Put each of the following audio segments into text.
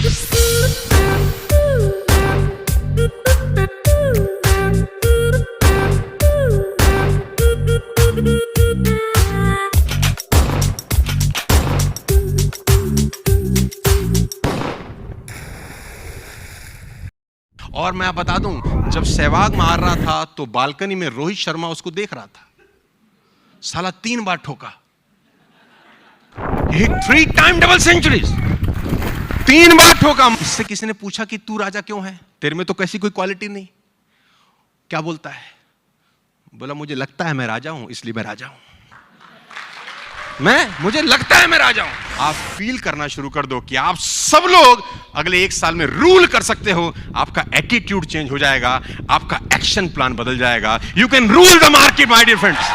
और मैं बता दूं, जब सहवाग मार रहा था तो बालकनी में रोहित शर्मा उसको देख रहा था। साला 3 बार ठोका, हिट 3 टाइम डबल सेंचुरीज, 3 बार ठोका। इससे किसी ने पूछा कि तू राजा क्यों है, तेरे में तो कैसी कोई क्वालिटी नहीं। क्या बोलता है? बोला मुझे लगता है मैं राजा हूं, इसलिए मैं राजा हूं। मुझे लगता है मैं राजा हूं। आप फील करना शुरू कर दो कि आप सब लोग अगले 1 साल में रूल कर सकते हो। आपका एटीट्यूड चेंज हो जाएगा, आपका एक्शन प्लान बदल जाएगा। You can rule the market my dear friends.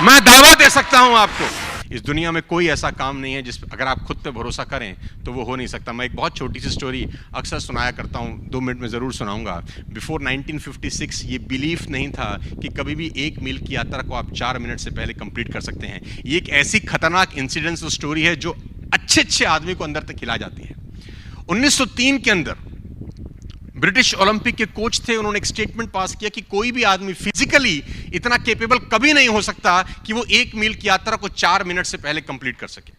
मैं दावा दे सकता हूं आपको, इस दुनिया में कोई ऐसा काम नहीं है जिस अगर आप खुद पे भरोसा करें तो वो हो नहीं सकता। मैं एक बहुत छोटी सी स्टोरी अक्सर सुनाया करता हूं, 2 मिनट में जरूर सुनाऊंगा। बिफोर 1956 ये बिलीफ नहीं था कि कभी भी 1 मील की यात्रा को आप 4 मिनट से पहले कंप्लीट कर सकते हैं। ये एक ऐसी खतरनाक इंसिडेंट स्टोरी है जो अच्छे आदमी को अंदर तक खिला जाती है। 1903 के अंदर ब्रिटिश ओलंपिक के कोच थे, उन्होंने एक स्टेटमेंट पास किया कि कोई भी आदमी फिजिकली इतना कैपेबल कभी नहीं हो सकता कि वो 1 मील की यात्रा को 4 मिनट से पहले कंप्लीट कर सके।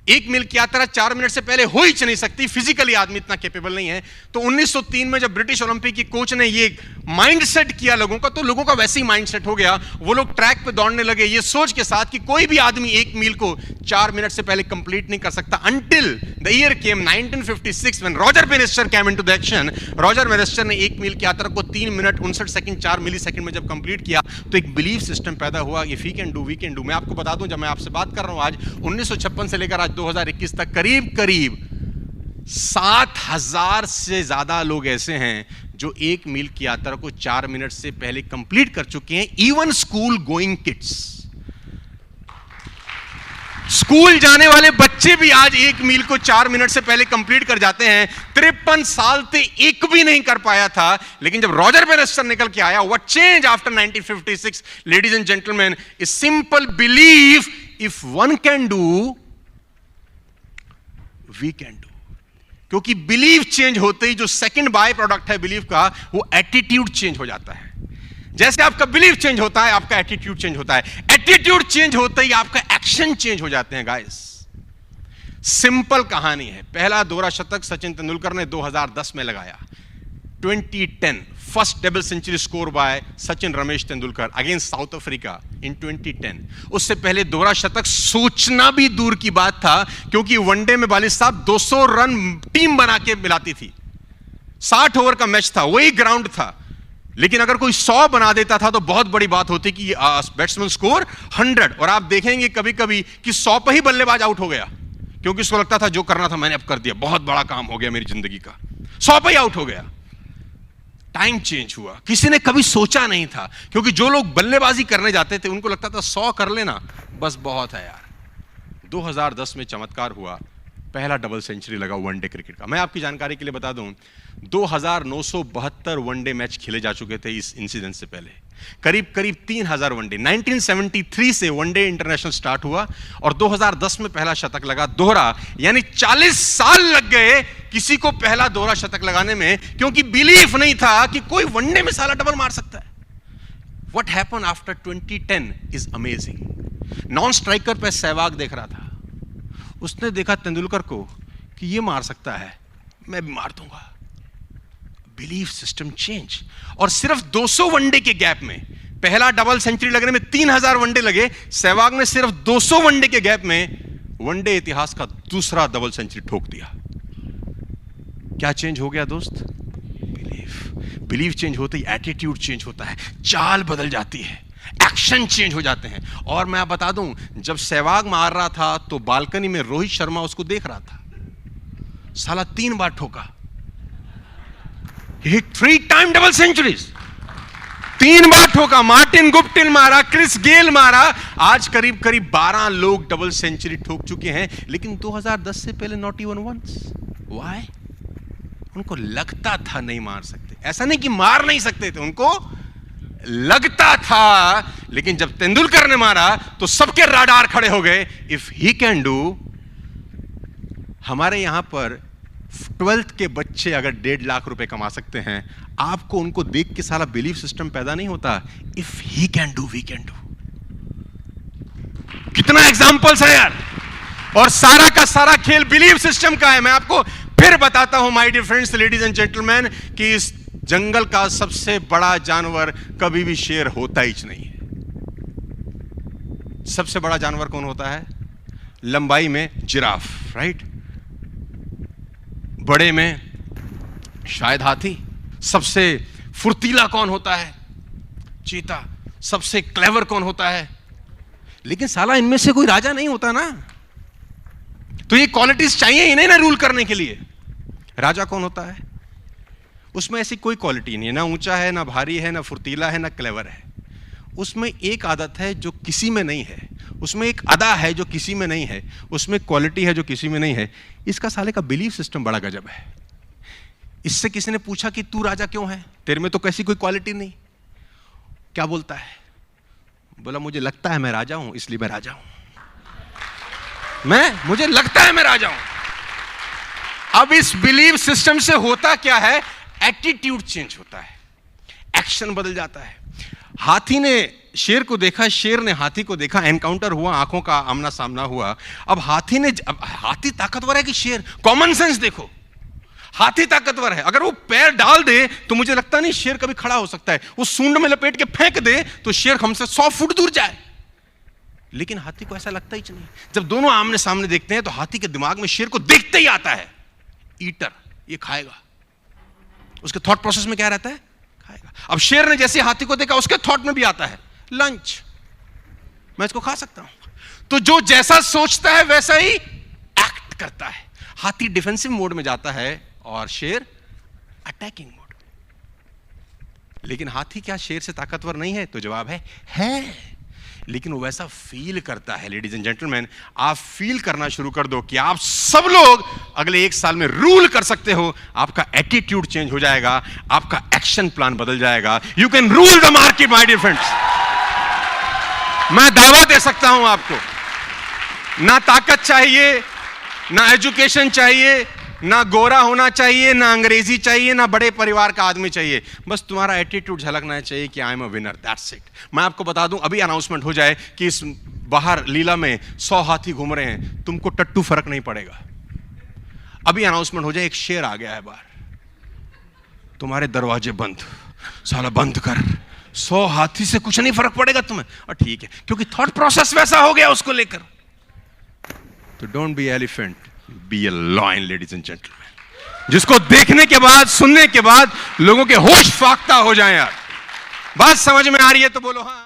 1 मील की यात्रा 4 मिनट से पहले हो ही नहीं सकती, फिजिकली आदमी इतना कैपेबल नहीं है। तो 1903 में जब ब्रिटिश ओलंपिक की कोच ने ये माइंडसेट किया लोगों का, तो लोगों का वैसे ही माइंडसेट हो गया। वो लोग ट्रैक पे दौड़ने लगे ये सोच के साथ कि कोई भी आदमी 1 मील को 4 मिनट से पहले कंप्लीट नहीं कर सकता। Until the year came 1956 when Roger Bannister came into the action। Roger banister ने 1 मील की यात्रा को 3 मिनट 59 सेकंड 4 मिली सेकंड में जब कंप्लीट किया तो एक बिलीफ सिस्टम पैदा हुआ, if he can do we can do. मैं आपको बता दूं, जब मैं आपसे बात कर रहा हूं आज 1956 से लेकर आज 2021 तक करीब 7,000 से ज्यादा लोग ऐसे हैं जो 1 मील की यात्रा को 4 मिनट से पहले कंप्लीट कर चुके हैं। Even school going kids, school जाने वाले बच्चे भी आज 1 मील को 4 मिनट से पहले कंप्लीट कर जाते हैं। 53 साल से एक भी नहीं कर पाया था, लेकिन जब रॉजर बैनिस्टर निकल के आया, what change after 1956 ladies and gentleman, is simple belief, if one can do we can do. क्योंकि बिलीफ चेंज होते ही जो सेकंड बाय प्रोडक्ट है बिलीफ का, वो एटीट्यूड चेंज हो जाता है। जैसे आपका बिलीफ चेंज होता है, आपका एटीट्यूड चेंज होता है। एटीट्यूड चेंज होते ही आपका एक्शन चेंज हो जाते हैं गाइस। सिंपल कहानी है। पहला दोहरा शतक सचिन तेंदुलकर ने 2010 में लगाया। 2010 first double century score by Sachin Ramesh Tendulkar against South Africa in 2010। उससे पहले दोहरा शतक सोचना भी दूर की बात था, क्योंकि वनडे में बालिश साहब 200 रन टीम बना के मिलाती थी। 60 ओवर का मैच था, वही ग्राउंड था, लेकिन अगर कोई 100 बना देता था तो बहुत बड़ी बात होती कि बैट्समैन स्कोर 100। और आप देखेंगे कभी कभी कि 100 पे ही बल्लेबाज आउट हो गया, क्योंकि उसको लगता था जो करना था मैंने अब कर दिया, बहुत बड़ा काम हो गया मेरी जिंदगी का। 100 पे ही आउट हो गया। टाइम चेंज हुआ, किसी ने कभी सोचा नहीं था, क्योंकि जो लोग बल्लेबाजी करने जाते थे उनको लगता था 100 कर लेना बस बहुत है यार। 2010 में चमत्कार हुआ, पहला डबल सेंचुरी लगा वनडे क्रिकेट का। मैं आपकी जानकारी के लिए बता दूं, 2972 वनडे मैच खेले जा चुके थे इस इंसिडेंट से पहले। करीब 3000 वनडे। 1973 से वनडे इंटरनेशनल स्टार्ट हुआ और 2010 में पहला शतक लगा, दोहरा। यानी 40 साल लग गए किसी को पहला दोहरा शतक लगाने में, क्योंकि बिलीफ नहीं था कि कोई वनडे में साला डबल मार सकता है। What happened after 2010 is amazing. Non striker पे सहवाग देख रहा था, उसने देखा तेंदुलकर को कि ये मार सकता है, मैं भी मार दूंगा। Belief system change. और सिर्फ 200 वनडे के गैप में पहला डबल सेंचुरी लगने में 3000 वनडे लगे। सहवाग ने सिर्फ 200 वनडे के गैप में वनडे इतिहास का दूसरा डबल सेंचुरी ठोक दिया। क्या चेंज हो गया दोस्त? बिलीफ चेंज होते ही एटीट्यूड चेंज होता है, चाल बदल जाती है, एक्शन चेंज हो जाते हैं। और मैं बता दूं, जब सहवाग मार रहा था तो बालकनी में रोहित शर्मा उसको देख रहा था। साला 3 बार ठोका, हिट 3 टाइम डबल सेंचुरीज, 3 बार ठोका। मार्टिन गुप्टिल मारा, क्रिस गेल मारा। आज करीब 12 लोग डबल सेंचुरी ठोक चुके हैं, लेकिन 2010 से पहले नॉट इवन वंस। व्हाई? उनको लगता था नहीं मार सकते। ऐसा नहीं कि मार नहीं सकते थे, उनको लगता था। लेकिन जब तेंदुलकर ने मारा तो सबके राडार खड़े हो गए। इफ ही कैन डू हमारे यहां पर 12th के बच्चे अगर 1.5 लाख रुपए कमा सकते हैं, आपको उनको देख के सारा बिलीफ सिस्टम पैदा नहीं होता, if he can do we can do. कितना एग्जाम्पल्स है यार, और सारा का सारा खेल बिलीफ सिस्टम का है। मैं आपको फिर बताता हूं my dear friends, ladies and gentleman, कि इस जंगल का सबसे बड़ा जानवर कभी भी शेर होता ही नहीं है। सबसे बड़ा जानवर कौन होता है? लंबाई में जिराफ, राइट? बड़े में शायद हाथी। सबसे फुर्तीला कौन होता है? चीता। सबसे क्लेवर कौन होता है? लेकिन साला इनमें से कोई राजा नहीं होता ना, तो ये क्वालिटीज चाहिए इन्हें ना रूल करने के लिए। राजा कौन होता है? उसमें ऐसी कोई क्वालिटी नहीं है, ना ऊंचा है, ना भारी है, ना फुर्तीला है, ना क्लेवर है। उसमें एक आदत है जो किसी में नहीं है, उसमें एक अदा है जो किसी में नहीं है, उसमें क्वालिटी है जो किसी में नहीं है। इसका साले का बिलीफ सिस्टम बड़ा गजब है। इससे किसी ने पूछा कि तू राजा क्यों है, तेरे में तो कैसी कोई क्वालिटी नहीं। क्या बोलता है? बोला मुझे लगता है मैं राजा हूं, इसलिए मैं राजा हूं। मुझे लगता है मैं राजा हूं। अब इस बिलीफ सिस्टम से होता क्या है? एटीट्यूड चेंज होता है, एक्शन बदल जाता है। हाथी ने शेर को देखा, शेर ने हाथी को देखा, एनकाउंटर हुआ, आंखों का आमना सामना हुआ। अब हाथी ताकतवर है कि शेर? कॉमन सेंस देखो, हाथी ताकतवर है। अगर वो पैर डाल दे तो मुझे लगता नहीं शेर कभी खड़ा हो सकता है। वो सूंड में लपेट के फेंक दे तो शेर हमसे 100 फुट दूर जाए, लेकिन हाथी को ऐसा लगता ही नहीं। जब दोनों आमने सामने देखते हैं तो हाथी के दिमाग में शेर को देखते ही आता है, ईटर, ये खाएगा। उसके थॉट प्रोसेस में क्या रहता है? खाएगा। अब शेर ने जैसे हाथी को देखा, उसके थॉट में भी आता है लंच, मैं इसको खा सकता हूं। तो जो जैसा सोचता है वैसा ही एक्ट करता है। हाथी डिफेंसिव मोड में जाता है और शेर अटैकिंग मोड। लेकिन हाथी क्या शेर से ताकतवर नहीं है? तो जवाब है। लेकिन वो वैसा फील करता है। लेडीज एंड जेंटलमैन, आप फील करना शुरू कर दो कि आप सब लोग अगले 1 साल में रूल कर सकते हो। आपका एटीट्यूड चेंज हो जाएगा, आपका एक्शन प्लान बदल जाएगा। You can rule the market my dear friends. मैं दावा दे सकता हूं आपको, ना ताकत चाहिए, ना एजुकेशन चाहिए, ना गोरा होना चाहिए, ना अंग्रेजी चाहिए, ना बड़े परिवार का आदमी चाहिए। बस तुम्हारा एटीट्यूड झलकना चाहिए कि I am a winner, that's it. मैं आपको बता दूं, अभी अनाउंसमेंट हो जाए कि इस बाहर लीला में 100 हाथी घूम रहे हैं, तुमको टट्टू फर्क नहीं पड़ेगा। अभी अनाउंसमेंट हो जाए एक शेर आ गया है बाहर, तुम्हारे दरवाजे बंद, साला बंद कर, 100 हाथी से कुछ नहीं फर्क पड़ेगा तुम्हें। और ठीक है, क्योंकि थॉट प्रोसेस वैसा हो गया उसको लेकर। तो don't be elephant, be a lion ladies and gentleman, जिसको देखने के बाद, सुनने के बाद लोगों के होश फाख्ता हो जाए। यार बात समझ में आ रही है तो बोलो हाँ।